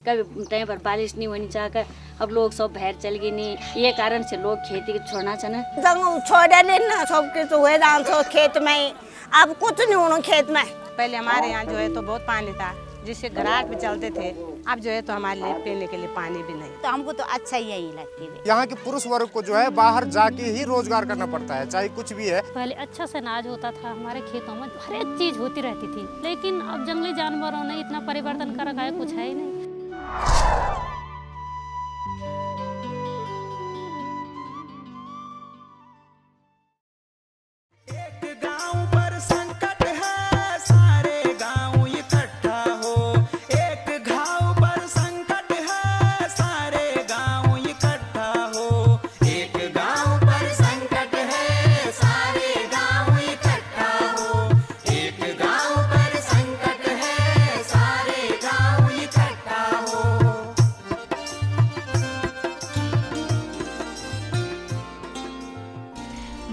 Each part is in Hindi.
कभी टाइम पर बारिश नहीं होनी चाहिए। अब लोग सब बाहर चल गए नहीं, ये कारण से लोग खेती को छोड़ना चाहिए। छोड़े लेना सब कुछ हुए डांस खेत में, अब कुछ नहीं होना खेत में। पहले हमारे यहाँ जो है तो बहुत पानी था, जिससे घराट भी चलते थे। अब जो है तो हमारे लिए पीने के लिए पानी भी नहीं, तो हमको तो अच्छा ही यही लगती है। यहाँ के पुरुष वर्ग को जो है बाहर जाके ही रोजगार करना पड़ता है, चाहे कुछ भी है। पहले अच्छा से अनाज होता था, हमारे खेतों में हर एक चीज होती रहती थी, लेकिन अब जंगली जानवरों ने इतना परिवर्तन कर रखा है, कुछ है ही नहीं।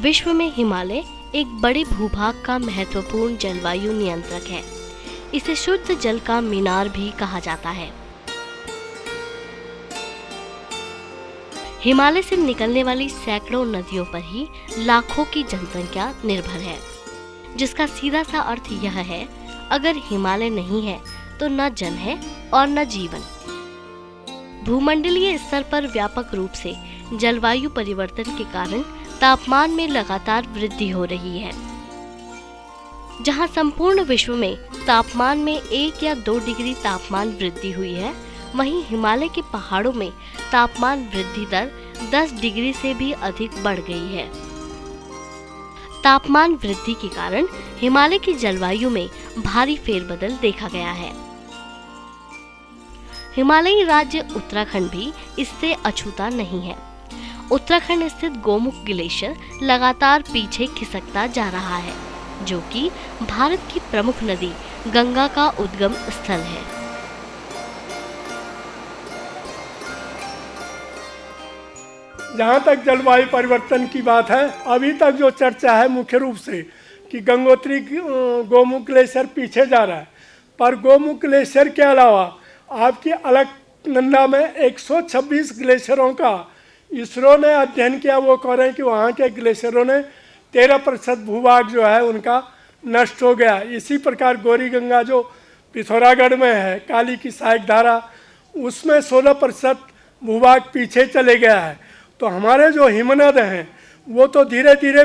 विश्व में हिमालय एक बड़े भूभाग का महत्वपूर्ण जलवायु नियंत्रक है। इसे शुद्ध जल का मीनार भी कहा जाता है। हिमालय से निकलने वाली सैकड़ों नदियों पर ही लाखों की जनसंख्या निर्भर है, जिसका सीधा सा अर्थ यह है, अगर हिमालय नहीं है तो न जल है और न जीवन। भूमंडलीय स्तर पर व्यापक रूप से जलवायु परिवर्तन के कारण तापमान में लगातार वृद्धि हो रही है। जहां संपूर्ण विश्व में तापमान में 1 या 2 डिग्री तापमान वृद्धि हुई है, वहीं हिमालय के पहाड़ों में तापमान वृद्धि दर 10 डिग्री से भी अधिक बढ़ गई है। तापमान वृद्धि के कारण हिमालय की जलवायु में भारी फेरबदल देखा गया है। हिमालयी राज्य उत्तराखंड भी इससे अछूता नहीं है। उत्तराखंड स्थित गोमुख ग्लेशियर लगातार पीछे खिसकता जा रहा है, जो कि भारत की प्रमुख नदी गंगा का उद्गम स्थल है। जहाँ तक जलवायु परिवर्तन की बात है, अभी तक जो चर्चा है मुख्य रूप से कि गंगोत्री गोमुख ग्लेशियर पीछे जा रहा है, पर गोमुख ग्लेशियर के अलावा आपकी अलकनंदा में 126 ग्लेशियरों का इसरो ने अध्ययन किया। वो कह रहे हैं कि वहाँ के ग्लेशियरों ने 13% भूभाग जो है उनका नष्ट हो गया। इसी प्रकार गौरी गंगा जो पिथौरागढ़ में है, काली की सहायक धारा, उसमें 16% भूभाग पीछे चले गया है। तो हमारे जो हिमनद हैं वो तो धीरे धीरे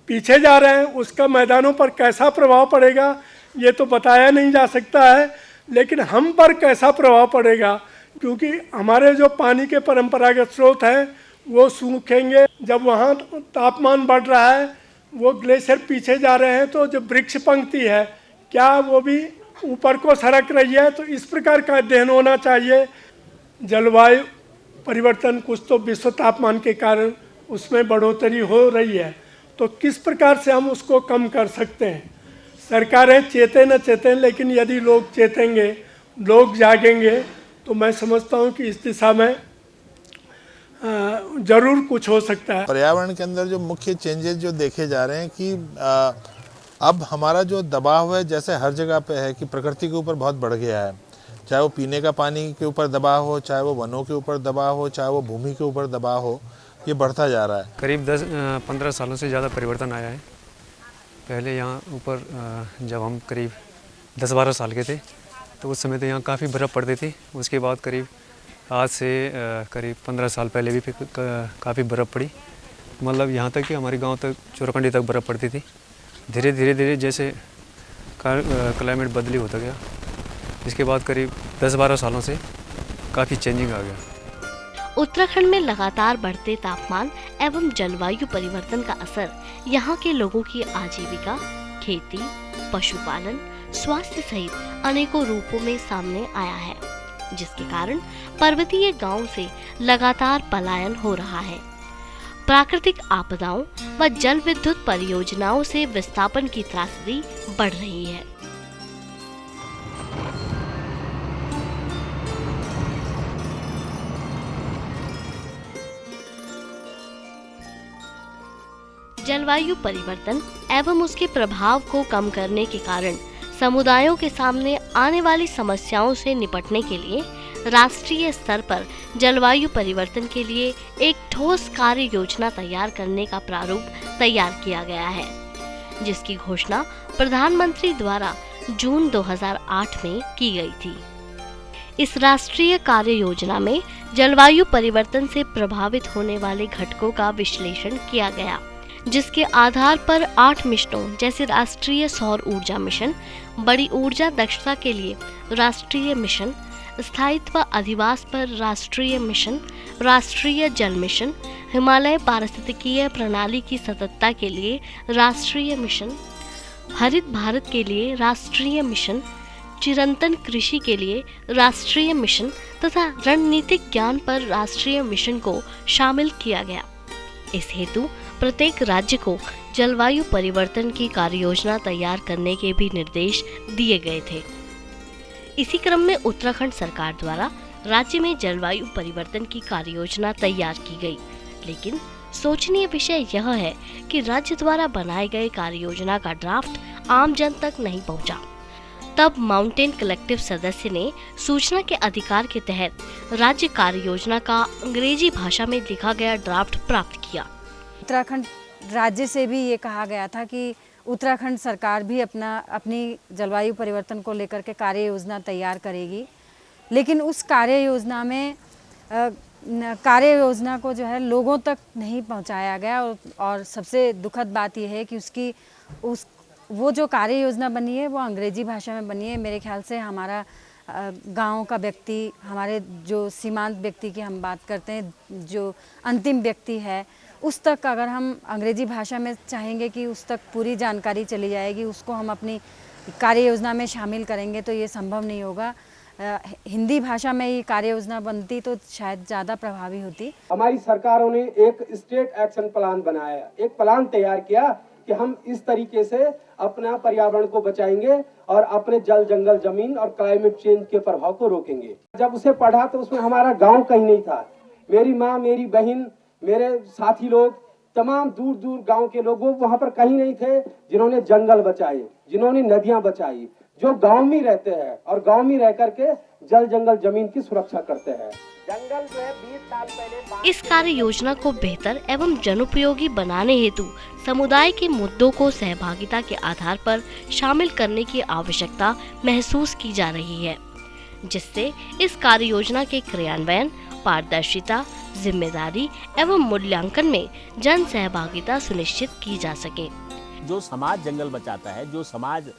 पीछे जा रहे हैं। उसका मैदानों पर कैसा प्रभाव पड़ेगा ये तो बताया नहीं जा सकता है, लेकिन हम पर कैसा प्रभाव पड़ेगा, क्योंकि हमारे जो पानी के परंपरागत स्रोत हैं वो सूखेंगे। जब वहाँ तापमान बढ़ रहा है, वो ग्लेशियर पीछे जा रहे हैं, तो जो वृक्ष पंक्ति है क्या वो भी ऊपर को सरक रही है। तो इस प्रकार का अध्ययन होना चाहिए। जलवायु परिवर्तन कुछ तो विश्व तापमान के कारण उसमें बढ़ोतरी हो रही है, तो किस प्रकार से हम उसको कम कर सकते हैं। सरकारें चेतें न चेतें, लेकिन यदि लोग चेतेंगे, लोग जागेंगे, तो मैं समझता हूँ कि इस दिशा में जरूर कुछ हो सकता है। पर्यावरण के अंदर जो मुख्य चेंजेस जो देखे जा रहे हैं कि अब हमारा जो दबाव है, जैसे हर जगह पे है कि प्रकृति के ऊपर बहुत बढ़ गया है। चाहे वो पीने का पानी के ऊपर दबाव हो, चाहे वो वनों के ऊपर दबाव हो, चाहे वो भूमि के ऊपर दबाव हो, ये बढ़ता जा रहा है। करीब 10-15 सालों से ज़्यादा परिवर्तन आया है। पहले यहाँ ऊपर जब हम करीब 10-12 साल के थे तो उस समय तो यहाँ काफ़ी बर्फ़ पड़ती थी। उसके बाद करीब आज से करीब 15 साल पहले भी काफ़ी बर्फ़ पड़ी। मतलब यहाँ तक कि हमारे गांव तक चोरकंडी तक बर्फ़ पड़ती थी। धीरे धीरे जैसे क्लाइमेट बदली होता गया, इसके बाद करीब 10-12 सालों से काफ़ी चेंजिंग आ गया। उत्तराखंड में लगातार बढ़ते तापमान एवं जलवायु परिवर्तन का असर यहाँ के लोगों की आजीविका, खेती, पशुपालन, स्वास्थ्य सहित अनेकों रूपों में सामने आया है, जिसके कारण पर्वतीय गांवों से लगातार पलायन हो रहा है। प्राकृतिक आपदाओं व जल विद्युत परियोजनाओं से विस्थापन की त्रासदी बढ़ रही है। जलवायु परिवर्तन एवं उसके प्रभाव को कम करने के कारण समुदायों के सामने आने वाली समस्याओं से निपटने के लिए राष्ट्रीय स्तर पर जलवायु परिवर्तन के लिए एक ठोस कार्य योजना तैयार करने का प्रारूप तैयार किया गया है, जिसकी घोषणा प्रधानमंत्री द्वारा जून 2008 में की गई थी। इस राष्ट्रीय कार्य योजना में जलवायु परिवर्तन से प्रभावित होने वाले घटकों का विश्लेषण किया गया, जिसके आधार पर 8 मिशनों जैसे राष्ट्रीय सौर ऊर्जा मिशन, बड़ी ऊर्जा दक्षता के लिए राष्ट्रीय मिशन, स्थायित्व अधिवास पर राष्ट्रीय मिशन, राष्ट्रीय जल मिशन, हिमालय पारिस्थितिकीय प्रणाली की सततता के लिए राष्ट्रीय मिशन, हरित भारत के लिए राष्ट्रीय मिशन, चिरंतन कृषि के लिए राष्ट्रीय मिशन तथा रणनीतिक ज्ञान पर राष्ट्रीय मिशन को शामिल किया गया। इस हेतु प्रत्येक राज्य को जलवायु परिवर्तन की कार्ययोजना तैयार करने के भी निर्देश दिए गए थे। इसी क्रम में उत्तराखंड सरकार द्वारा राज्य में जलवायु परिवर्तन की कार्ययोजना तैयार की गई, लेकिन सोचनीय विषय यह है कि राज्य द्वारा बनाए गए कार्ययोजना का ड्राफ्ट आम जन तक नहीं पहुंचा। तब माउंटेन कलेक्टिव सदस्य ने सूचना के अधिकार के तहत राज्य कार्य योजना का अंग्रेजी भाषा में लिखा गया ड्राफ्ट प्राप्त किया। उत्तराखंड राज्य से भी ये कहा गया था कि उत्तराखंड सरकार भी अपनी जलवायु परिवर्तन को लेकर के कार्य योजना तैयार करेगी, लेकिन उस कार्य योजना में कार्य योजना को जो है लोगों तक नहीं पहुंचाया गया। और सबसे दुखद बात यह है कि वो जो कार्य योजना बनी है वो अंग्रेजी भाषा में बनी है। मेरे ख्याल से हमारा गांव का व्यक्ति, हमारे जो सीमांत व्यक्ति की हम बात करते हैं, जो अंतिम व्यक्ति है, उस तक अगर हम अंग्रेजी भाषा में चाहेंगे कि उस तक पूरी जानकारी चली जाएगी, उसको हम अपनी कार्य योजना में शामिल करेंगे तो ये संभव नहीं होगा। हिंदी भाषा में ये कार्य योजना बनती तो शायद ज़्यादा प्रभावी होती। हमारी सरकारों ने एक स्टेट एक्शन प्लान बनाया, एक प्लान तैयार किया कि हम इस तरीके से अपना पर्यावरण को बचाएंगे और अपने जल, जंगल, जमीन और क्लाइमेट चेंज के प्रभाव को रोकेंगे। जब उसे पढ़ा तो उसमें हमारा गांव कहीं नहीं था। मेरी माँ, मेरी बहन, मेरे साथी लोग, तमाम दूर दूर गांव के लोग वहां पर कहीं नहीं थे जिन्होंने जंगल बचाए, जिन्होंने नदियां बचाई, जो गांव में रहते हैं और गांव में रह करके जल, जंगल, जमीन की सुरक्षा करते हैं। जंगल जो है 20 साल पहले इस कार्य योजना को बेहतर एवं जनोपयोगी बनाने हेतु समुदाय के मुद्दों को सहभागिता के आधार पर शामिल करने की आवश्यकता महसूस की जा रही है, जिससे इस कार्य योजना के क्रियान्वयन, पारदर्शिता, जिम्मेदारी एवं मूल्यांकन में जन सहभागिता सुनिश्चित की जा सके। जो समाज जंगल बचाता है, जो समाज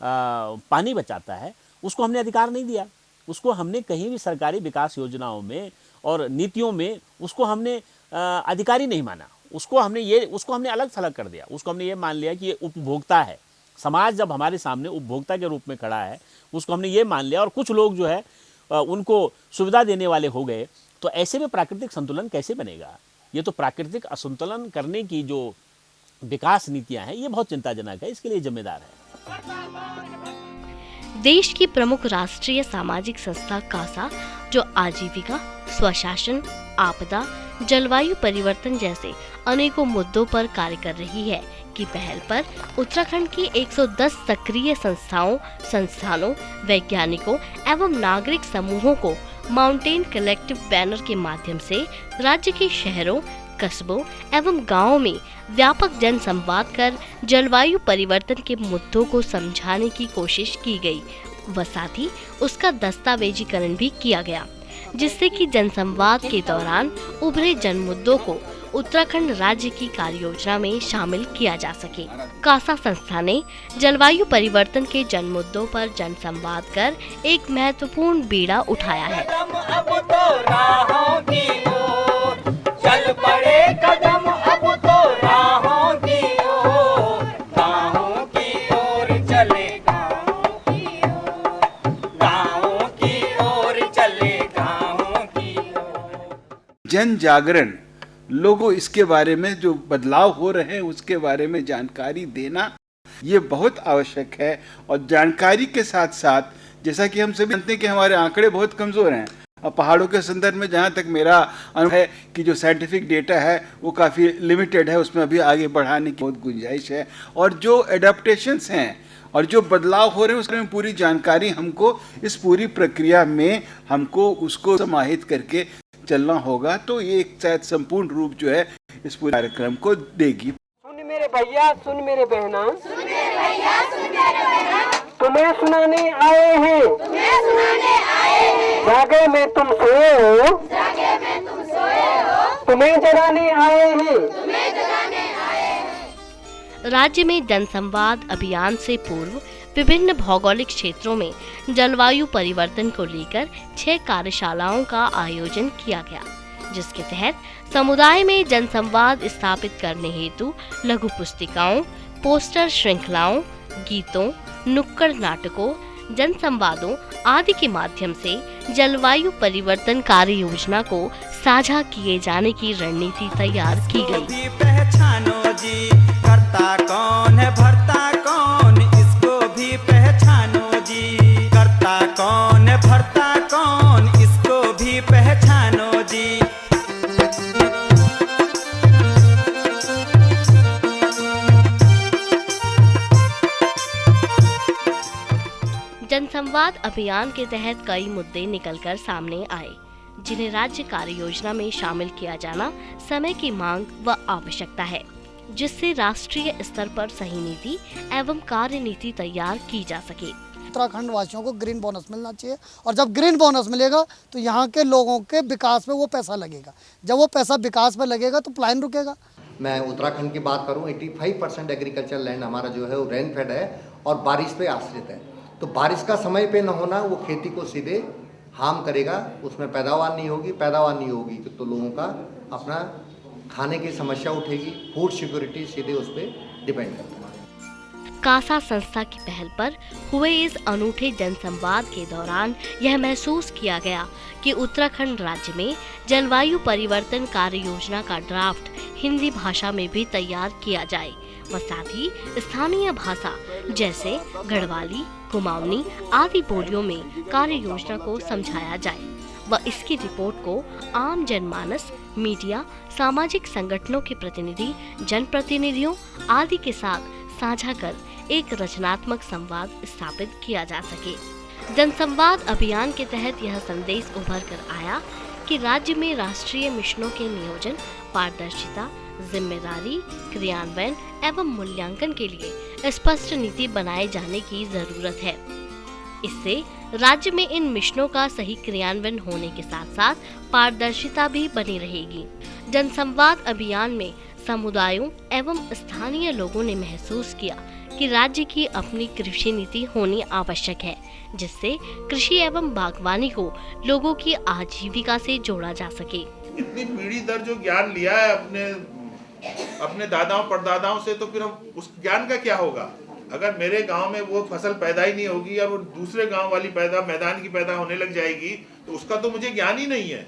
पानी बचाता है, उसको हमने अधिकार नहीं दिया। उसको हमने कहीं भी सरकारी विकास योजनाओं में और नीतियों में उसको हमने अधिकारी नहीं माना। उसको हमने अलग थलग कर दिया। उसको हमने ये मान लिया कि ये उपभोक्ता है। समाज जब हमारे सामने उपभोक्ता के रूप में खड़ा है, उसको हमने ये मान लिया और कुछ लोग जो है उनको सुविधा देने वाले हो गए। तो ऐसे में प्राकृतिक संतुलन कैसे बनेगा? ये तो प्राकृतिक असंतुलन करने की जो विकास नीतियां हैं, ये बहुत चिंताजनक है। इसके लिए जिम्मेदार है देश की प्रमुख राष्ट्रीय सामाजिक संस्था कासा, जो आजीविका, स्वशासन, आपदा, जलवायु परिवर्तन जैसे अनेकों मुद्दों पर कार्य कर रही है, की पहल पर उत्तराखंड की 110 सक्रिय संस्थानों, वैज्ञानिकों एवं नागरिक समूहों को माउंटेन कलेक्टिव बैनर के माध्यम से राज्य के शहरों, कस्बों एवं गांवों में व्यापक जन संवाद कर जलवायु परिवर्तन के मुद्दों को समझाने की कोशिश की गई व साथ ही उसका दस्तावेजीकरण भी किया गया, जिससे कि जनसंवाद के दौरान उभरे जन मुद्दों को उत्तराखंड राज्य की कार्ययोजना में शामिल किया जा सके। कासा संस्था ने जलवायु परिवर्तन के जन मुद्दों पर जनसंवाद कर एक महत्वपूर्ण बीड़ा उठाया है। चल पड़े कदम अब तो राहों की ओर, गाँवों की ओर चले, गाँवों की ओर चले, गाँवों की ओर। जन जागरण, लोगों इसके बारे में जो बदलाव हो रहे हैं उसके बारे में जानकारी देना, ये बहुत आवश्यक है। और जानकारी के साथ साथ, जैसा कि हम सभी जानते हैं कि हमारे आंकड़े बहुत कमजोर हैं। पहाड़ों के संदर्भ में जहाँ तक मेरा अनुभव है कि जो साइंटिफिक डेटा है वो काफ़ी लिमिटेड है, उसमें अभी आगे बढ़ाने की बहुत गुंजाइश है। और जो एडाप्टेशंस हैं और जो बदलाव हो रहे हैं उसमें पूरी जानकारी हमको इस पूरी प्रक्रिया में हमको उसको समाहित करके चलना होगा। तो ये एक शायद संपूर्ण रूप जो है इस पूरे कार्यक्रम को देगी। सुन मेरे भैया, सुन मेरे बहना, तुम्हें सुनाने आए हैं, जागे में तुम सोए हो, तुम्हें जगाने आए हैं। राज्य में जनसंवाद अभियान से पूर्व विभिन्न भौगोलिक क्षेत्रों में जलवायु परिवर्तन को लेकर 6 कार्यशालाओं का आयोजन किया गया, जिसके तहत समुदाय में जनसंवाद स्थापित करने हेतु लघु पुस्तिकाओं, पोस्टर श्रृंखलाओं, गीतों, नुक्कड़ नाटकों, जनसंवादों आदि के माध्यम से जलवायु परिवर्तन कार्य योजना को साझा किए जाने की रणनीति तैयार की गई। पहचानो जी, करता कौन है भरता कौन, इसको भी पहचानो जी, करता कौन है भरता कौन, इसको भी पहचानो जी। जनसंवाद अभियान के तहत कई मुद्दे निकलकर सामने आए, जिन्हें राज्य कार्य योजना में शामिल किया जाना समय की मांग व आवश्यकता है, जिससे राष्ट्रीय स्तर पर सही नीति एवं कार्य नीति तैयार की जा सके। उत्तराखंड वासियों को ग्रीन बोनस मिलना चाहिए, और जब ग्रीन बोनस मिलेगा तो यहाँ के लोगों के विकास में वो पैसा लगेगा। जब वो पैसा विकास में लगेगा तो पलायन रुकेगा। मैं उत्तराखंड की बात करूँ, 85% एग्रीकल्चर लैंड हमारा जो है वो रेन फेड है और बारिश पे आश्रित है। तो बारिश का समय पे न होना वो खेती को सीधे हार्म करेगा, उसमें पैदावार नहीं होगी, पैदावार नहीं होगी तो लोगों का अपना खाने की समस्या उठेगी, फूड सिक्योरिटी सीधे उस पर डिपेंड करता है। कासा संस्था की पहल पर हुए इस अनूठे जनसंवाद के दौरान यह महसूस किया गया कि उत्तराखंड राज्य में जलवायु परिवर्तन कार्य योजना का ड्राफ्ट हिंदी भाषा में भी तैयार किया जाए व साथ ही स्थानीय भाषा जैसे गढ़वाली, कुमाऊनी आदि बोलियों में कार्य योजना को समझाया जाए व इसकी रिपोर्ट को आम जनमानस, मीडिया, सामाजिक संगठनों के प्रतिनिधि, जनप्रतिनिधियों आदि के साथ साझा कर एक रचनात्मक संवाद स्थापित किया जा सके। जनसंवाद अभियान के तहत यह संदेश उभर कर आया कि राज्य में राष्ट्रीय मिशनों के नियोजन, पारदर्शिता, जिम्मेदारी, क्रियान्वयन एवं मूल्यांकन के लिए स्पष्ट नीति बनाए जाने की जरूरत है। इससे राज्य में इन मिशनों का सही क्रियान्वयन होने के साथ साथ पारदर्शिता भी बनी रहेगी। जनसंवाद अभियान में समुदायों एवं स्थानीय लोगों ने महसूस किया कि राज्य की अपनी कृषि नीति होनी आवश्यक है, जिससे कृषि एवं बागवानी को लोगों की आजीविका से जोड़ा जा सके। इतनी पीढ़ी दर जो ज्ञान लिया है अपने दादाओं परदादाओं से, तो फिर हम उस ज्ञान का क्या होगा? अगर मेरे गांव में वो फसल पैदा ही नहीं होगी और वो दूसरे गांव वाली मैदान की पैदा होने लग जाएगी, तो उसका तो मुझे ज्ञान ही नहीं है।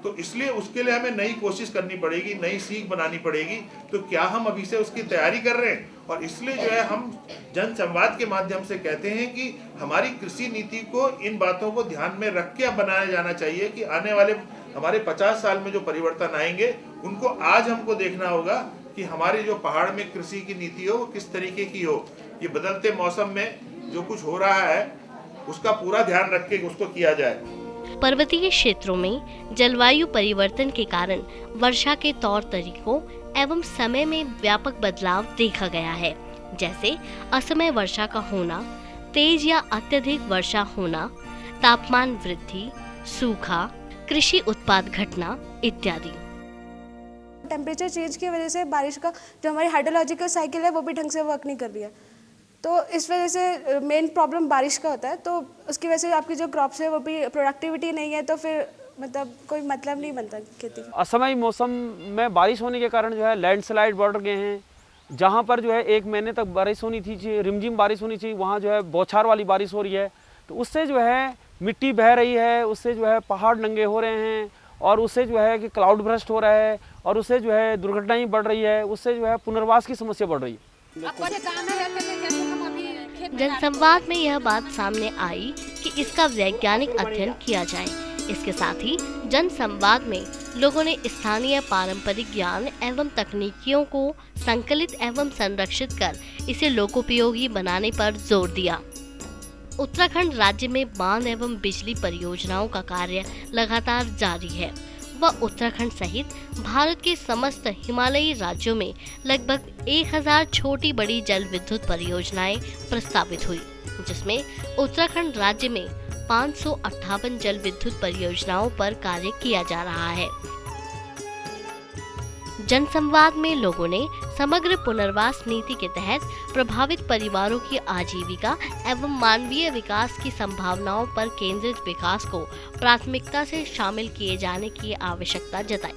तो इसलिए उसके लिए हमें नई कोशिश करनी पड़ेगी, नई सीख बनानी पड़ेगी। तो क्या हम अभी से उसकी तैयारी कर रहे हैं? और इसलिए जो है हम जन संवाद के माध्यम से कहते हैं कि हमारी कृषि नीति को इन बातों को ध्यान में रख के बनाया जाना चाहिए कि आने वाले हमारे 50 साल में जो परिवर्तन आएंगे उनको आज हमको देखना होगा कि हमारे जो पहाड़ में कृषि की नीति हो वो किस तरीके की हो। ये बदलते मौसम में जो कुछ हो रहा है उसका पूरा ध्यान रख के उसको किया जाए। पर्वतीय क्षेत्रों में जलवायु परिवर्तन के कारण वर्षा के तौर तरीकों एवं समय में व्यापक बदलाव देखा गया है, जैसे असमय वर्षा का होना, तेज या अत्यधिक वर्षा होना, तापमान वृद्धि, सूखा, कृषि उत्पाद घटना इत्यादि। टेम्परेचर चेंज की वजह से बारिश का जो हमारी हाइड्रोलॉजिकल साइकिल है वो भी ढंग से वर्क नहीं कर रही है, तो इस वजह से मेन प्रॉब्लम बारिश का होता है। तो उसकी वजह से आपकी जो क्रॉप्स है वो भी प्रोडक्टिविटी नहीं है, तो फिर मतलब कोई मतलब नहीं बनता खेती का। असमय मौसम में बारिश होने के कारण जो है लैंडस्लाइड बढ़ गए हैं। जहाँ पर जो है 1 महीने तक बारिश होनी थी, रिमझिम बारिश होनी चाहिए, वहाँ जो है बौछार वाली बारिश हो रही है। तो उससे जो है मिट्टी बह रही है, उससे जो है पहाड़ नंगे हो रहे हैं, और उससे जो है कि क्लाउड भ्रष्ट हो रहा है, और उससे जो है दुर्घटनाएं बढ़ रही है, उससे जो है पुनर्वास की समस्या बढ़ रही है। जनसंवाद में यह बात सामने आई कि इसका वैज्ञानिक अध्ययन किया जाए। इसके साथ ही जनसंवाद में लोगों ने स्थानीय पारंपरिक ज्ञान एवं तकनीकियों को संकलित एवं संरक्षित कर इसे लोकोपयोगी बनाने पर जोर दिया। उत्तराखंड राज्य में बांध एवं बिजली परियोजनाओं का कार्य लगातार जारी है व उत्तराखंड सहित भारत के समस्त हिमालयी राज्यों में लगभग 1000 छोटी बड़ी जल विद्युत परियोजनाएं प्रस्तावित हुई, जिसमें उत्तराखंड राज्य में 558 जल विद्युत परियोजनाओं पर कार्य किया जा रहा है। जनसंवाद में लोगों ने समग्र पुनर्वास नीति के तहत प्रभावित परिवारों की आजीविका एवं मानवीय विकास की संभावनाओं पर केंद्रित विकास को प्राथमिकता से शामिल किए जाने की आवश्यकता जताई।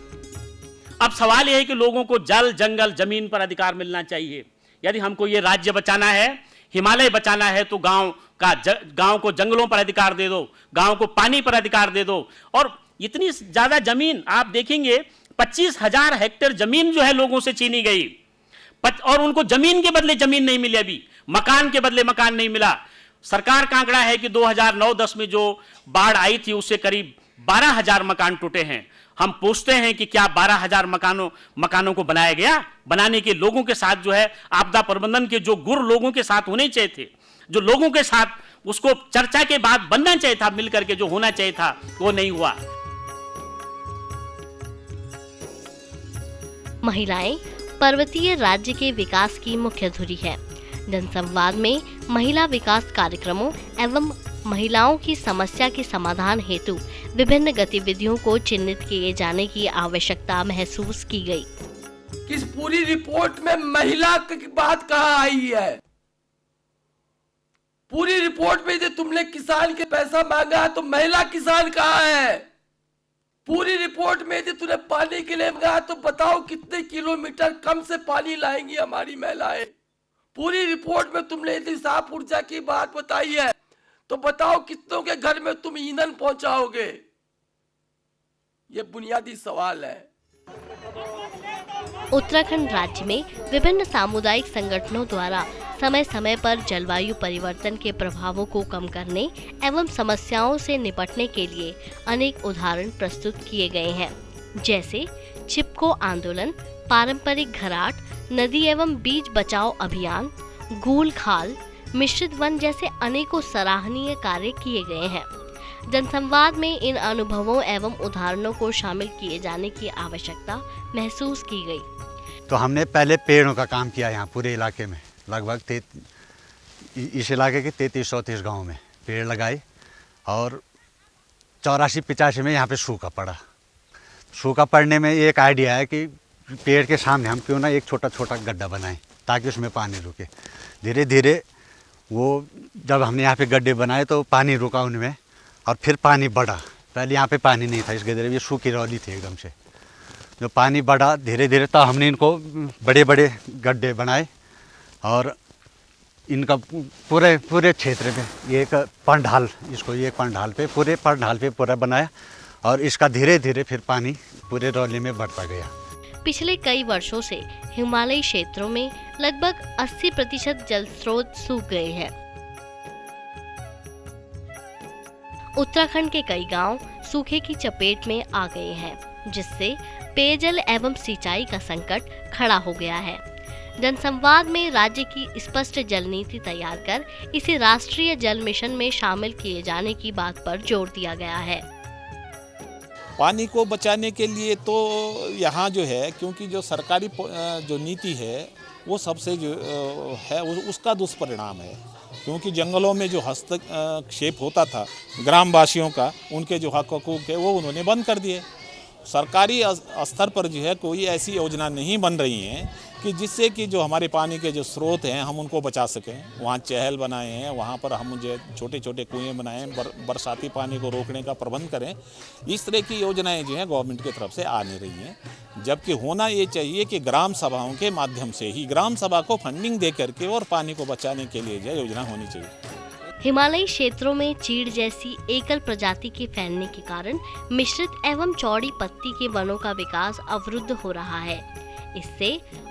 अब सवाल यह है कि लोगों को जल, जंगल, जमीन पर अधिकार मिलना चाहिए। यदि हमको ये राज्य बचाना है, हिमालय बचाना है, तो गांव को जंगलों पर अधिकार दे दो, गांव को पानी पर अधिकार दे दो। और इतनी ज्यादा जमीन आप देखेंगे, 25,000 हेक्टेयर जमीन जो है लोगों से छीनी गई और उनको जमीन के बदले जमीन नहीं मिली, अभी मकान के बदले मकान नहीं मिला। सरकार का आंकड़ा है कि 2009-10 में जो बाढ़ आई थी उससे करीब 12,000 मकान टूटे हैं। हम पूछते हैं कि क्या 12,000 मकानों को बनाया गया? बनाने के लोगों के साथ जो है आपदा प्रबंधन के जो गुर लोगों के साथ होने चाहिए थे, जो लोगों के साथ उसको चर्चा के बाद बनना चाहिए था, मिलकर के जो होना चाहिए था वो नहीं हुआ। महिलाएं पर्वतीय राज्य के विकास की मुख्य धुरी है। जनसंवाद में महिला विकास कार्यक्रमों एवं महिलाओं की समस्या के समाधान हेतु विभिन्न गतिविधियों को चिन्हित किए जाने की आवश्यकता महसूस की गई। किस पूरी रिपोर्ट में महिला की बात कहाँ आई है? पूरी रिपोर्ट में जो तुमने किसान के पैसा मांगा तो महिला किसान कहाँ है? पूरी रिपोर्ट में यदि तूने पानी के लिए मांगा तो बताओ कितने किलोमीटर कम से पानी लाएंगी हमारी महिलाएं। पूरी रिपोर्ट में तुमने यदि साफ ऊर्जा की बात बताई है तो बताओ कितनों के घर में तुम ईंधन पहुंचाओगे? ये बुनियादी सवाल है। उत्तराखंड राज्य में विभिन्न सामुदायिक संगठनों द्वारा समय समय पर जलवायु परिवर्तन के प्रभावों को कम करने एवं समस्याओं से निपटने के लिए अनेक उदाहरण प्रस्तुत किए गए हैं, जैसे चिपको आंदोलन, पारंपरिक घराट, नदी एवं बीज बचाओ अभियान, गूल खाल, मिश्रित वन जैसे अनेकों सराहनीय कार्य किए गए हैं। जनसंवाद में इन अनुभवों एवं उदाहरणों को शामिल किए जाने की आवश्यकता महसूस की गई। तो हमने पहले पेड़ों का काम किया यहाँ पूरे इलाके में, लगभग इस इलाके के 33-34 गाँव में पेड़ लगाए और 84-85 में यहाँ पे सूखा पड़ा। सूखा पड़ने में एक आइडिया है कि पेड़ के सामने हम क्यों ना एक छोटा छोटा गड्ढा बनाएं ताकि उसमें पानी रुके। धीरे धीरे वो जब हमने यहाँ पे गड्ढे बनाए तो पानी रुका उनमें और फिर पानी बढ़ा। पहले यहाँ पे पानी नहीं था, इस गड्ढे में ये सूखी रौली थी एकदम से। जो पानी बढ़ा धीरे धीरे तो हमने इनको बड़े बड़े गड्ढे बनाए और इनका पूरे क्षेत्र में एक पंडाल, इसको ये पंडाल पे पूरे पंडाल पे पूरा बनाया और इसका धीरे धीरे फिर पानी पूरे रौली में बढ़ता गया। पिछले कई वर्षों से हिमालयी क्षेत्रों में लगभग 80% जल स्रोत सूख गए हैं। उत्तराखंड के कई गांव सूखे की चपेट में आ गए हैं, जिससे पेयजल एवं सिंचाई का संकट खड़ा हो गया है। जनसंवाद में राज्य की स्पष्ट जल नीति तैयार कर इसे राष्ट्रीय जल मिशन में शामिल किए जाने की बात पर जोर दिया गया है। पानी को बचाने के लिए तो यहाँ जो है, क्योंकि जो सरकारी जो नीति है वो सबसे जो है उसका दुष्परिणाम है, क्योंकि जंगलों में जो हस्तक्षेप होता था ग्रामवासियों का, उनके जो हक हकूक है वो उन्होंने बंद कर दिए। सरकारी स्तर पर जो है कोई ऐसी योजना नहीं बन रही है कि जिससे कि जो हमारे पानी के जो स्रोत हैं हम उनको बचा सकें। वहाँ चहल बनाए हैं, वहाँ पर हम जो छोटे छोटे कुएँ बनाए हैं, बरसाती पानी को रोकने का प्रबंध करें। इस तरह की योजनाएं जो हैं गवर्नमेंट की तरफ से आ नहीं रही हैं, जबकि होना ये चाहिए कि ग्राम सभाओं के माध्यम से ही ग्राम सभा को फंडिंग दे करके और पानी को बचाने के लिए जो योजना होनी चाहिए। हिमालयी क्षेत्रों में चीड़ जैसी एकल प्रजाति के फैलने के कारण मिश्रित एवं चौड़ी पत्ती के वनों का विकास अवरुद्ध हो रहा है। इससे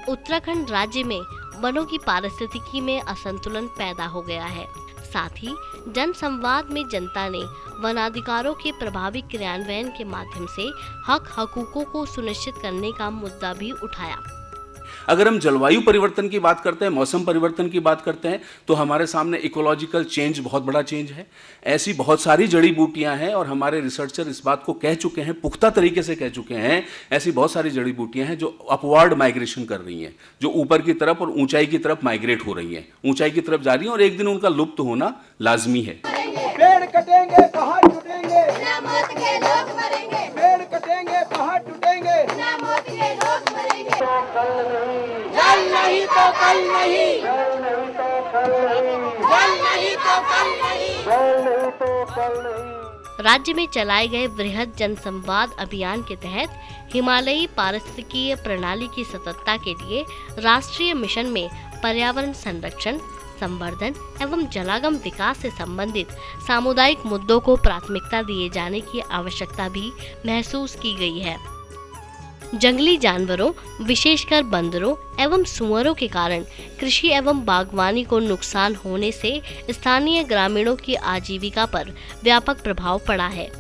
उत्तराखंड राज्य में वनों की पारिस्थितिकी में असंतुलन पैदा हो गया है। साथ ही जनसंवाद में जनता ने वनाधिकारों के प्रभावी क्रियान्वयन के माध्यम से हक हकूकों को सुनिश्चित करने का मुद्दा भी उठाया। अगर हम जलवायु परिवर्तन की बात करते हैं, मौसम परिवर्तन की बात करते हैं, तो हमारे सामने इकोलॉजिकल चेंज बहुत बड़ा चेंज है। ऐसी बहुत सारी जड़ी बूटियां हैं और हमारे रिसर्चर इस बात को कह चुके हैं, पुख्ता तरीके से कह चुके हैं, ऐसी बहुत सारी जड़ी बूटियां हैं जो अपवार्ड माइग्रेशन कर रही हैं, जो ऊपर की तरफ और ऊंचाई की तरफ माइग्रेट हो रही हैं, ऊंचाई की तरफ जा रही हैं और एक दिन उनका लुप्त होना लाजमी है। पेड़ कटेंगे पहाड़ टूटेंगे, ना मौत के लोग मरेंगे। पेड़ कटेंगे पहाड़ टूटेंगे, ना मौत के लोग मरेंगे। जल नहीं तो कल नहीं, जल नहीं तो कल नहीं, जल नहीं तो कल नहीं, जल नहीं तो कल नहीं। राज्य में चलाए गए वृहद जनसंवाद अभियान के तहत हिमालयी पारिस्थितिकीय प्रणाली की सततता के लिए राष्ट्रीय मिशन में पर्यावरण संरक्षण, संवर्धन एवं जलागम विकास से संबंधित सामुदायिक मुद्दों को प्राथमिकता दिए जाने की आवश्यकता भी महसूस की गई है। जंगली जानवरों, विशेषकर बंदरों एवं सुअरों के कारण कृषि एवं बागवानी को नुकसान होने से स्थानीय ग्रामीणों की आजीविका पर व्यापक प्रभाव पड़ा है।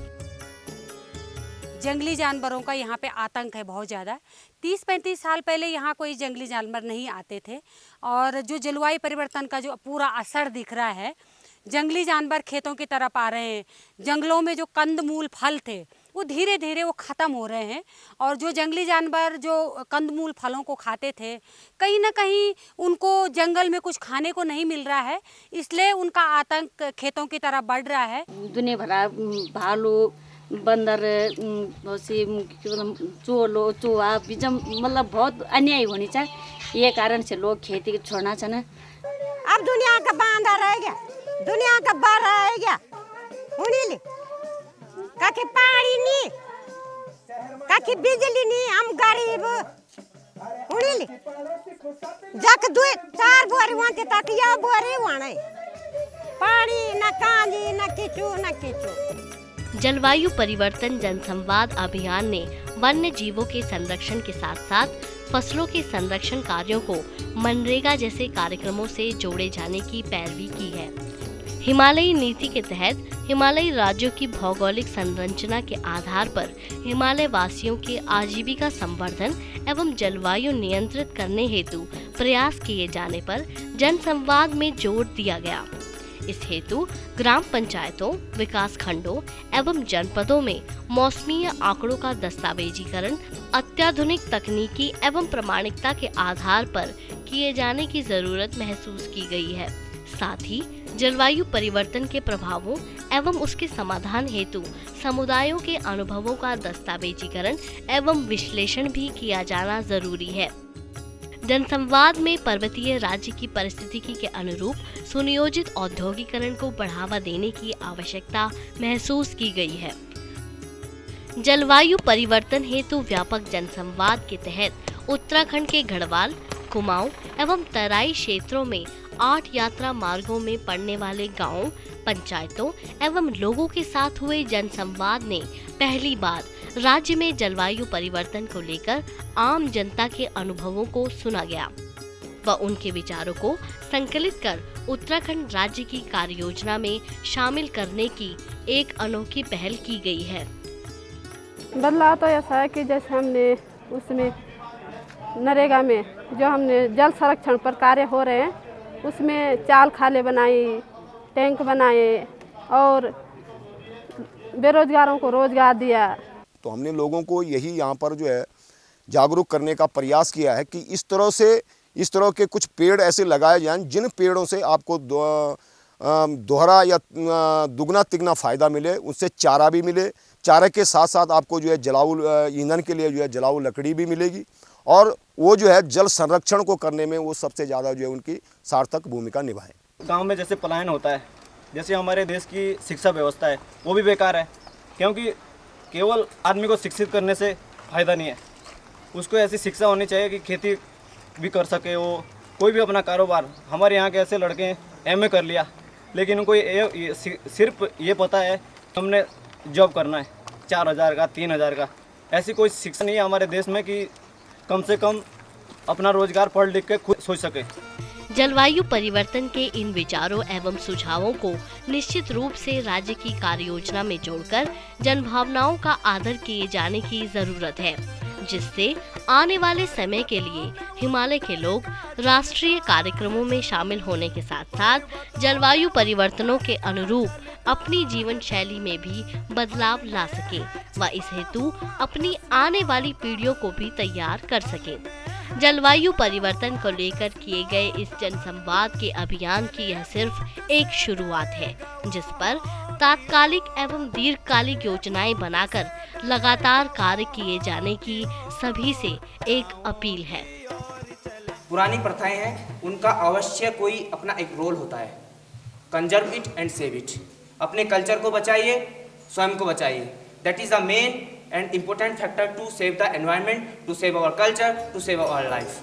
जंगली जानवरों का यहाँ पे आतंक है बहुत ज़्यादा। 30-35 साल पहले यहाँ कोई जंगली जानवर नहीं आते थे और जो जलवायु परिवर्तन का जो पूरा असर दिख रहा है, जंगली जानवर खेतों की तरफ आ रहे हैं। जंगलों में जो कंदमूल फल थे वो धीरे धीरे वो ख़त्म हो रहे हैं और जो जंगली जानवर जो कंदमूल फलों को खाते थे, कहीं ना कहीं उनको जंगल में कुछ खाने को नहीं मिल रहा है, इसलिए उनका आतंक खेतों की तरफ बढ़ रहा है। दुनिया भरा भालू, बंदर, चोलो, चूहा, बिजम, मतलब बहुत अन्याय होनी चाहिए। ये कारण से लोग खेती छोड़ना चाहना। अब दुनिया का बांधा रह गया, दुनिया का बार रह गया। उन्हीं काकी पानी नहीं, काकी बिजली नहीं, हम गरीब। उन्हीं जक 2-4 बोरी वांते तक या बोरी वाणे, पानी न काली न किचू न किचू। जलवायु परिवर्तन जनसंवाद अभियान ने वन्य जीवों के संरक्षण के साथ साथ फसलों के संरक्षण कार्यों को मनरेगा जैसे कार्यक्रमों से जोड़े जाने की पैरवी की है। हिमालयी नीति के तहत हिमालयी राज्यों की भौगोलिक संरचना के आधार पर हिमालय वासियों के आजीविका संवर्धन एवं जलवायु नियंत्रित करने हेतु प्रयास किए जाने पर जनसंवाद में जोर दिया गया। इस हेतु ग्राम पंचायतों, विकास खंडों एवं जनपदों में मौसमीय आंकड़ों का दस्तावेजीकरण अत्याधुनिक तकनीकी एवं प्रामाणिकता के आधार पर किए जाने की जरूरत महसूस की गई है। साथ ही जलवायु परिवर्तन के प्रभावों एवं उसके समाधान हेतु समुदायों के अनुभवों का दस्तावेजीकरण एवं विश्लेषण भी किया जाना जरूरी है। जनसंवाद में पर्वतीय राज्य की परिस्थिति के अनुरूप सुनियोजित औद्योगिकरण को बढ़ावा देने की आवश्यकता महसूस की गई है। जलवायु परिवर्तन हेतु व्यापक जनसंवाद के तहत उत्तराखंड के गढ़वाल, कुमाऊं एवं तराई क्षेत्रों में 8 यात्रा मार्गों में पड़ने वाले गांवों, पंचायतों एवं लोगों के साथ हुए जनसंवाद ने पहली बार राज्य में जलवायु परिवर्तन को लेकर आम जनता के अनुभवों को सुना गया व उनके विचारों को संकलित कर उत्तराखंड राज्य की कार्य योजना में शामिल करने की एक अनोखी पहल की गई है। बदलाव तो ऐसा है कि जैसे हमने उसमें नरेगा में जो हमने जल संरक्षण पर कार्य हो रहे हैं, उसमें चाल खाले बनाई, टैंक बनाए और बेरोजगारों को रोजगार दिया। तो हमने लोगों को यही यहाँ पर जो है जागरूक करने का प्रयास किया है कि इस तरह के कुछ पेड़ ऐसे लगाए जाएं जिन पेड़ों से आपको दोहरा या दुगना तिगना फ़ायदा मिले, उससे चारा भी मिले, चारे के साथ साथ आपको जो है जलाऊ ईंधन के लिए जो है जलाऊ लकड़ी भी मिलेगी और वो जो है जल संरक्षण को करने में वो सबसे ज़्यादा जो है उनकी सार्थक भूमिका निभाएं। गाँव में जैसे पलायन होता है, जैसे हमारे देश की शिक्षा व्यवस्था है वो भी बेकार है, क्योंकि केवल आदमी को शिक्षित करने से फ़ायदा नहीं है। उसको ऐसी शिक्षा होनी चाहिए कि खेती भी कर सके, वो कोई भी अपना कारोबार। हमारे यहाँ के ऐसे लड़के MA कर लिया, लेकिन उनको सिर्फ ये पता है हमने जॉब करना है 4,000 का 3,000 का। ऐसी कोई शिक्षा नहीं है हमारे देश में कि कम से कम अपना रोजगार पढ़ लिख के खुद सोच सके। जलवायु परिवर्तन के इन विचारों एवं सुझावों को निश्चित रूप से राज्य की कार्य योजना में जोड़कर जनभावनाओं का आदर किए जाने की जरूरत है। जिससे आने वाले समय के लिए हिमालय के लोग राष्ट्रीय कार्यक्रमों में शामिल होने के साथ साथ जलवायु परिवर्तनों के अनुरूप अपनी जीवन शैली में भी बदलाव ला सके व इस हेतु अपनी आने वाली पीढ़ियों को भी तैयार कर सके। जलवायु परिवर्तन को लेकर किए गए इस जनसंवाद के अभियान की यह सिर्फ एक शुरुआत है, जिस पर तात्कालिक एवं दीर्घकालिक योजनाएं बनाकर लगातार कार्य किए जाने की सभी से एक अपील है। पुरानी प्रथाएं हैं, उनका अवश्य कोई अपना एक रोल होता है। Conserve it and save it. अपने कल्चर को बचाइए, स्वयं को बचाइए। That is the main and important factor to save the environment, to save our culture, to save our life.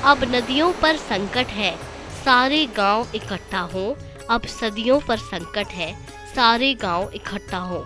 अब नदियों पर संकट है, सारे गांव इकट्ठा हों। अब सदियों पर संकट है, सारे गांव इकट्ठा हों।